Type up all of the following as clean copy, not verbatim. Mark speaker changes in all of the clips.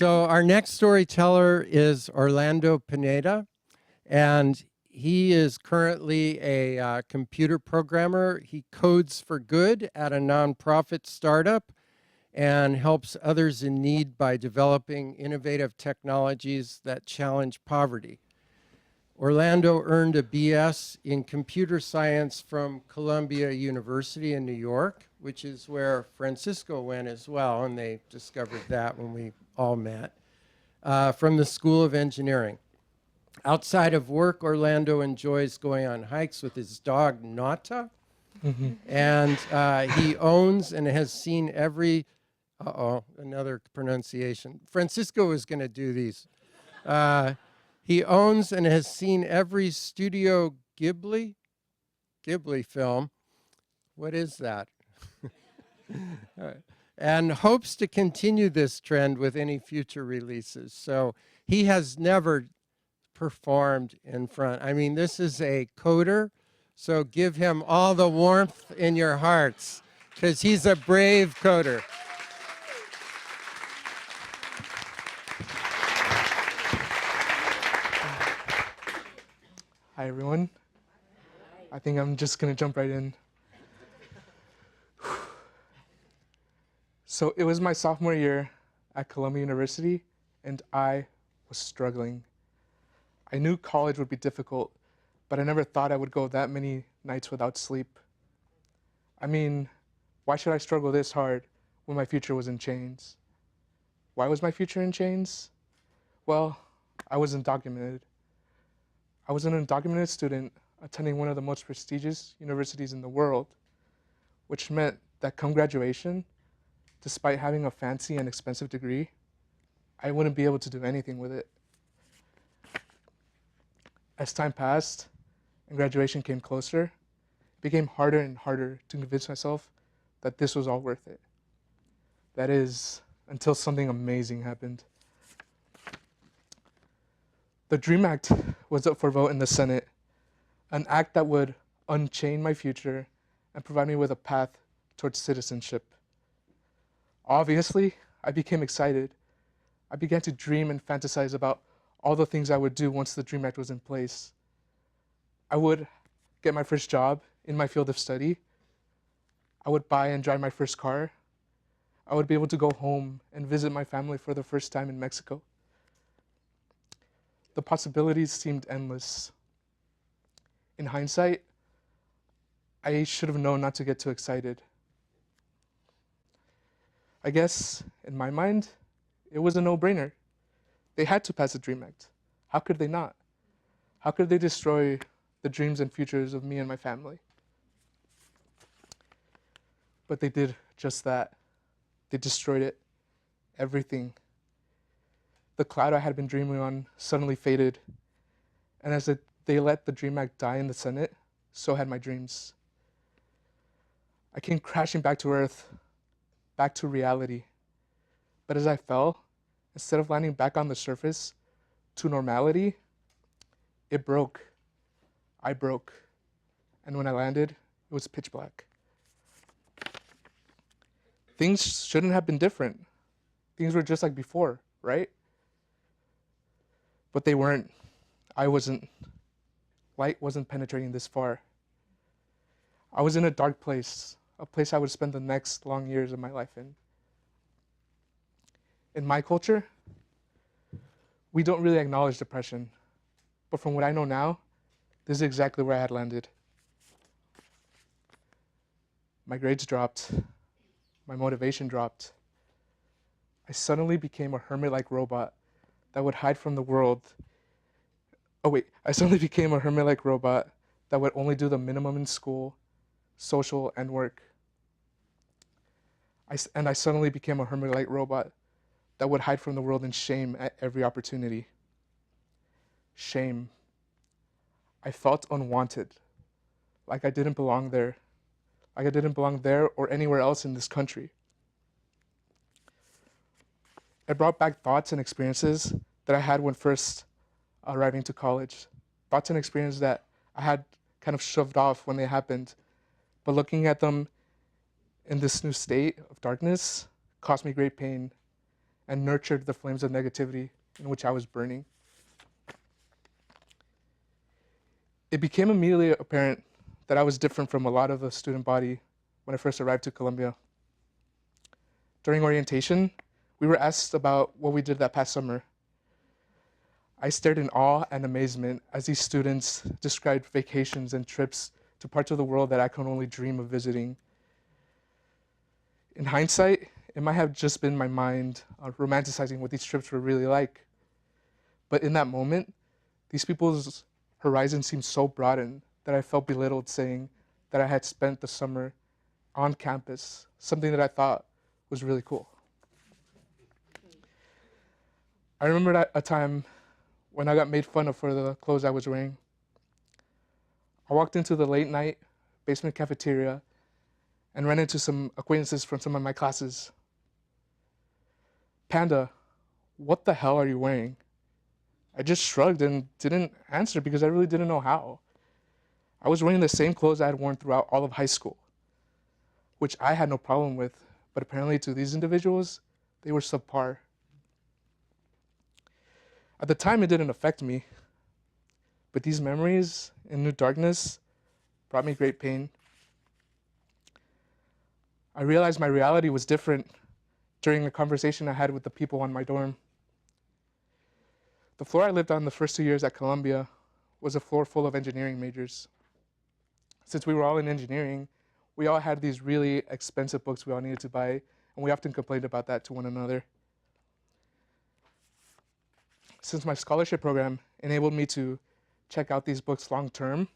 Speaker 1: So our next storyteller is Orlando Pineda, and he is currently a computer programmer. He codes for good at a nonprofit startup and helps others in need by developing innovative technologies that challenge poverty. Orlando earned a BS in computer science from Columbia University in New York, which is where Francisco went as well, and they discovered that when we all met, from the School of Engineering. Outside of work, Orlando enjoys going on hikes with his dog, Nata, and he owns and has seen every, another pronunciation. Francisco is going to do these. He owns and has seen every Studio Ghibli film. What is that? And hopes to continue this trend with any future releases. So he has never performed in front. I mean, this is a coder, so give him all the warmth in your hearts, because he's a brave coder.
Speaker 2: Hi, everyone. I think I'm just going to jump right in. So it was my sophomore year at Columbia University, and I was struggling. I knew college would be difficult, but I never thought I would go that many nights without sleep. I mean, why should I struggle this hard when my future was in chains? Why was my future in chains? Well, I was undocumented. I was an undocumented student attending one of the most prestigious universities in the world, which meant that come graduation, despite having a fancy and expensive degree, I wouldn't be able to do anything with it. As time passed and graduation came closer, it became harder and harder to convince myself that this was all worth it. That is, until something amazing happened. The DREAM Act was up for vote in the Senate, an act that would unchain my future and provide me with a path towards citizenship. Obviously, I became excited. I began to dream and fantasize about all the things I would do once the DREAM Act was in place. I would get my first job in my field of study. I would buy and drive my first car. I would be able to go home and visit my family for the first time in Mexico. The possibilities seemed endless. In hindsight, I should have known not to get too excited. I guess, in my mind, it was a no-brainer. They had to pass the DREAM Act. How could they not? How could they destroy the dreams and futures of me and my family? But they did just that. They destroyed it. Everything. The cloud I had been dreaming on suddenly faded. And as they let the DREAM Act die in the Senate, so had my dreams. I came crashing back to earth, back to reality. But as I fell, instead of landing back on the surface to normality, it broke. I broke. And when I landed, it was pitch black. Things shouldn't have been different. Things were just like before, right? But they weren't. I wasn't. Light wasn't penetrating this far. I was in a dark place, a place I would spend the next long years of my life in. In my culture, we don't really acknowledge depression. But from what I know now, this is exactly where I had landed. My grades dropped. My motivation dropped. I suddenly became a hermit-like robot that would hide from the world. I suddenly became a hermit-like robot that would only do the minimum in school, social, and work. I suddenly became a hermit-like robot that would hide from the world in shame at every opportunity. Shame. I felt unwanted, like I didn't belong there, or anywhere else in this country. It brought back thoughts and experiences that I had when first arriving to college. Thoughts and experiences that I had kind of shoved off when they happened. But looking at them in this new state of darkness caused me great pain. and nurtured the flames of negativity in which I was burning. It became immediately apparent that I was different from a lot of the student body when I first arrived to Columbia. During orientation, we were asked about what we did that past summer. I stared in awe and amazement as these students described vacations and trips to parts of the world that I could only dream of visiting. In hindsight, it might have just been my mind romanticizing what these trips were really like. But in that moment, these people's horizon seemed so broadened that I felt belittled saying that I had spent the summer on campus, something that I thought was really cool. I remember a time when I got made fun of for the clothes I was wearing. I walked into the late night basement cafeteria and ran into some acquaintances from some of my classes. "Panda, what the hell are you wearing?" I just shrugged and didn't answer because I really didn't know how. I was wearing the same clothes I had worn throughout all of high school, which I had no problem with, but apparently to these individuals, they were subpar. At the time, it didn't affect me, but these memories in New Darkness brought me great pain. I realized my reality was different during a conversation I had with the people on my dorm. The floor I lived on the first 2 years at Columbia was a floor full of engineering majors. Since we were all in engineering, we all had these really expensive books we all needed to buy, and we often complained about that to one another. Since my scholarship program enabled me to check out these books long term,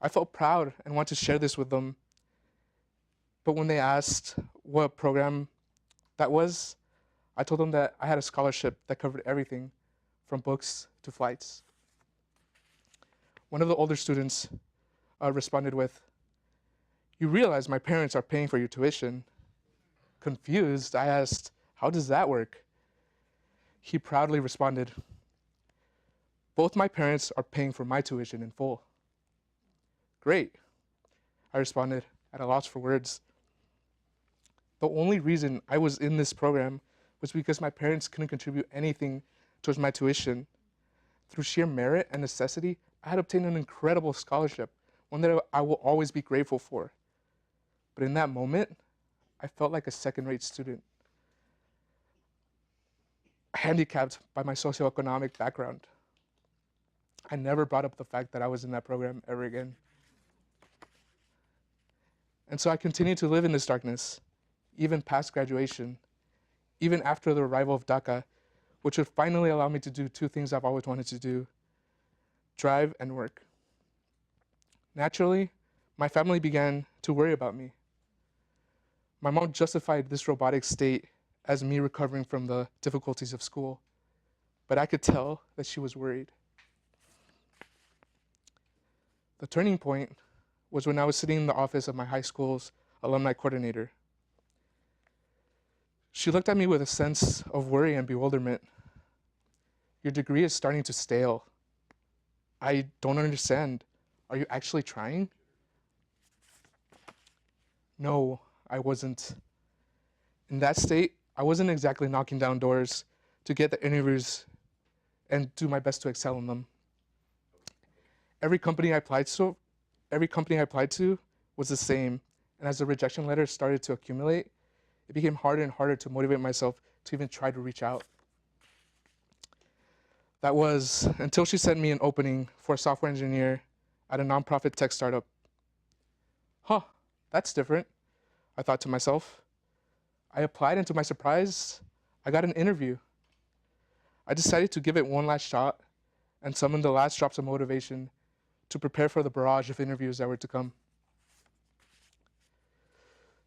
Speaker 2: I felt proud and wanted to share this with them. But when they asked what program that was, I told them that I had a scholarship that covered everything from books to flights. One of the older students responded with, "You realize my parents are paying for your tuition?" Confused, I asked, "How does that work?" He proudly responded, "Both my parents are paying for my tuition in full." "Great," I responded, at a loss for words. The only reason I was in this program was because my parents couldn't contribute anything towards my tuition. Through sheer merit and necessity, I had obtained an incredible scholarship, one that I will always be grateful for. But in that moment, I felt like a second-rate student, handicapped by my socioeconomic background. I never brought up the fact that I was in that program ever again. And so I continued to live in this darkness, even past graduation, even after the arrival of DACA, which would finally allow me to do two things I've always wanted to do: drive and work. Naturally, my family began to worry about me. My mom justified this robotic state as me recovering from the difficulties of school, but I could tell that she was worried. The turning point was when I was sitting in the office of my high school's alumni coordinator. She looked at me with a sense of worry and bewilderment. "Your degree is starting to stale. I don't understand. Are you actually trying?" No, I wasn't. In that state, I wasn't exactly knocking down doors to get the interviews and do my best to excel in them. Every company I applied to was the same, and as the rejection letters started to accumulate, it became harder and harder to motivate myself to even try to reach out. That was until she sent me an opening for a software engineer at a nonprofit tech startup. "Huh, that's different," I thought to myself. I applied, and to my surprise, I got an interview. I decided to give it one last shot and summon the last drops of motivation to prepare for the barrage of interviews that were to come.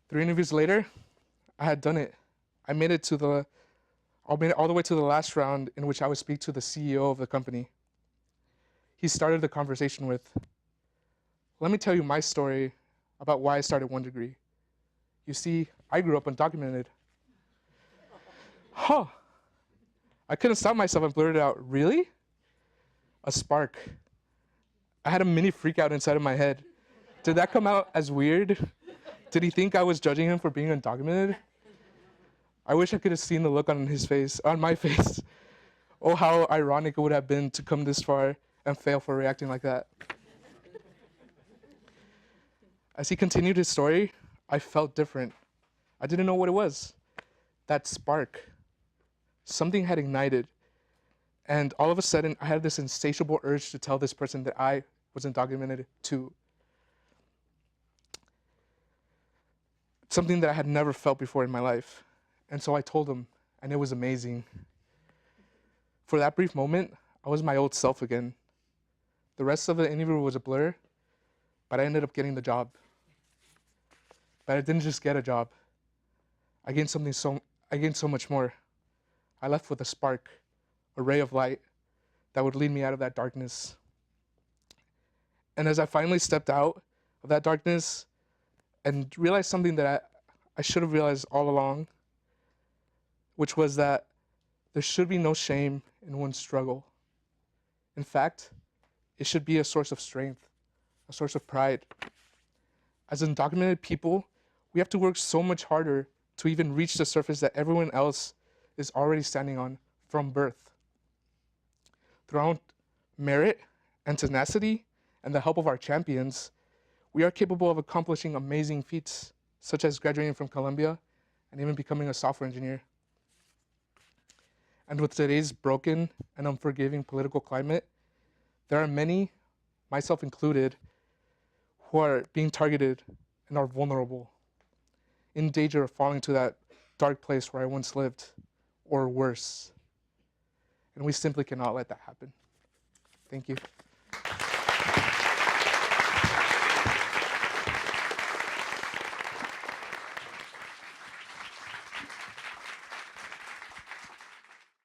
Speaker 2: 3 interviews later, I had done it. I made it all the way to the last round, in which I would speak to the CEO of the company. He started the conversation with, "Let me tell you my story about why I started One Degree. You see, I grew up undocumented." Huh. I couldn't stop myself and blurted out, "Really?" A spark. I had a mini freak out inside of my head. Did that come out as weird? Did he think I was judging him for being undocumented? I wish I could have seen the look on his face, on my face. Oh, how ironic it would have been to come this far and fail for reacting like that. As he continued his story, I felt different. I didn't know what it was. That spark. Something had ignited. And all of a sudden, I had this insatiable urge to tell this person that I was undocumented too. Something that I had never felt before in my life. And so I told him, and it was amazing. For that brief moment, I was my old self again. The rest of the interview was a blur, but I ended up getting the job. But I didn't just get a job. I gained so much more. I left with a spark, a ray of light that would lead me out of that darkness. And as I finally stepped out of that darkness and realized something that I should have realized all along, which was that there should be no shame in one's struggle. In fact, it should be a source of strength, a source of pride. As undocumented people, we have to work so much harder to even reach the surface that everyone else is already standing on from birth. Through merit and tenacity and the help of our champions, we are capable of accomplishing amazing feats, such as graduating from Columbia and even becoming a software engineer. And with today's broken and unforgiving political climate, there are many, myself included, who are being targeted and are vulnerable, in danger of falling to that dark place where I once lived, or worse. And we simply cannot let that happen. Thank you.